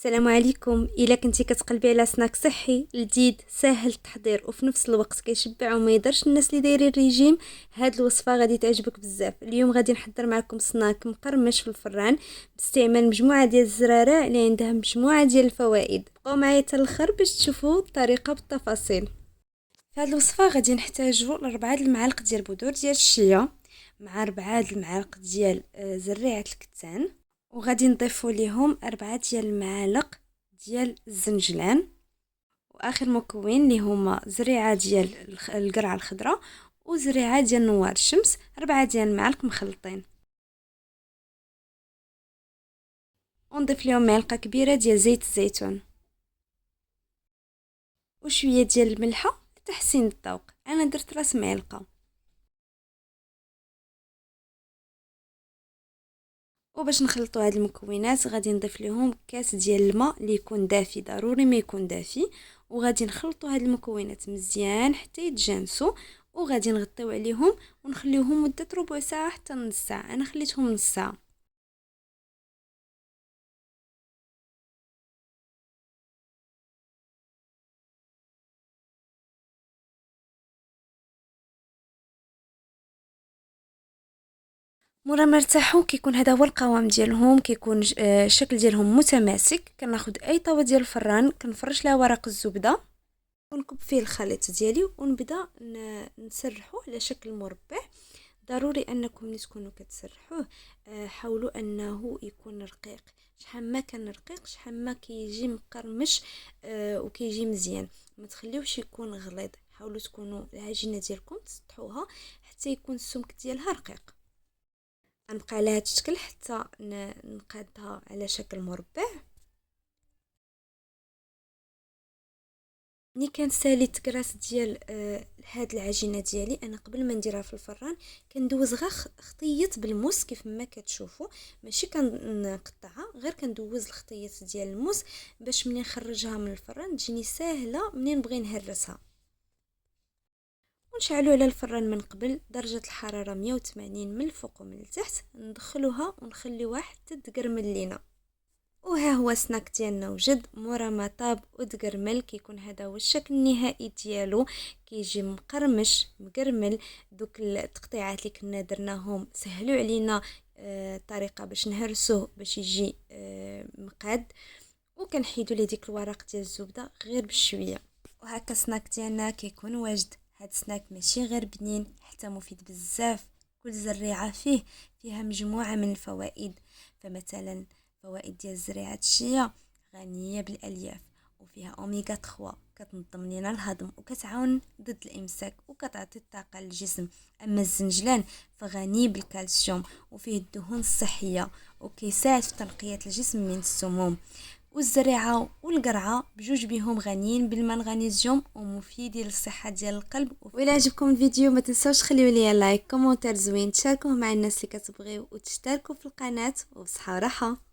السلام عليكم. الا كنتي كتقلبي على سناك صحي لذيذ سهل التحضير وفي نفس الوقت كيشبع وما يضرش الناس اللي دايرين ريجيم، هاد الوصفه غادي تعجبك بزاف. اليوم غادي نحضر معكم سناك مقرمش في الفران باستعمال مجموعه ديال الزرارة اللي عندها مجموعه ديال الفوائد. بقاو معايا حتى الاخر باش تشوفوا الطريقه بالتفاصيل. في هاد الوصفه غادي نحتاجوا 4 المعالق ديال بذور ديال الشيا مع 4 المعالق ديال زريعه الكتان، وغادي نضيفوا ليهم 4 ديال المعالق ديال الزنجلان، واخر مكون اللي هما زريعه ديال القرعه الخضراء وزريعه ديال نوار الشمس، 4 ديال المعالق مخلطين. ونضيف ليهم معلقه كبيره ديال زيت الزيتون وشويه ديال الملحه لتحسين الذوق. انا درت راس معلقه. وباش نخلطوا هاد المكونات غادي نضيف لهم كاس ديال الماء اللي يكون دافي، ضروري ما يكون دافي. وغادي نخلطوا هاد المكونات مزيان حتى يتجانسوا، وغادي نغطيو عليهم ونخليوهم مده ربع ساعه حتى نص ساعه. انا خليتهم نص ساعه. مورا ما ارتاحوا كيكون هذا هو القوام ديالهم، كيكون الشكل ديالهم متماسك. كناخذ اي طاوه ديال الفران كنفرش لها ورق الزبده ونكب فيه الخليط ديالي ونبدا نسرحه على شكل مربع. ضروري انكم ملي تكونوا كتسرحوه حاولوا انه يكون رقيق. شحال ما كان رقيق شحال ما كيجي مقرمش وكيجي مزيان. ما تخليوش يكون غليظ، حاولوا تكونوا العجينه ديالكم تسطحوها حتى يكون السمك ديالها رقيق. غنبقى على هذا الشكل حتى نقادها على شكل مربع. ملي كنسالي التكراس ديال هاد العجينه ديالي، انا قبل ما نديرها في الفران كندوز غير خطيط بالموس كيف ما كتشوفوا، ماشي كنقطعها، غير كندوز الخطيط ديال الموس باش ملي نخرجها من الفران تجيني ساهله منين نبغي نهرسها. ونشعلوا على الفران من قبل درجه الحراره 180 من الفوق ومن التحت. ندخلوها ونخليوها حتى تقرمل لينا. وها هو سناك ديالنا وجد. مورا ما طاب وتقرمل كيكون هذا هو الشكل النهائي ديالو. كيجي مقرمش مقرمل. دوك التقطيعات اللي كنا درناهم سهلوا علينا طريقه باش نهرسوه باش يجي مقاد. وكنحيدوا ليه ديك الورق ديال الزبده غير بشويه. وهكا سناك ديالنا كيكون واجد. هاد سناك ماشي غير بنين، حتى مفيد بزاف. كل زريعه فيها مجموعه من الفوائد. فمثلا فوائد ديال زريعه الشيا غنيه بالالياف، وفيها اوميغا 3 كتنظم لينا الهضم وكتعاون ضد الامساك وكتعطي الطاقه للجسم. اما الزنجلان فغني بالكالسيوم وفيه الدهون الصحيه وكيساعد في تنقيه الجسم من السموم. والزريعه والقرعه بجوج بهم غنيين بالمغنيسيوم ومفيدين للصحه ديال القلب. وإلا عجبكم الفيديو ما تنسوش خليوا لي لايك كومونتير زوين، تشاركوه مع الناس اللي كتبغيو وتشتركوا في القناه. وبصحه وراحه.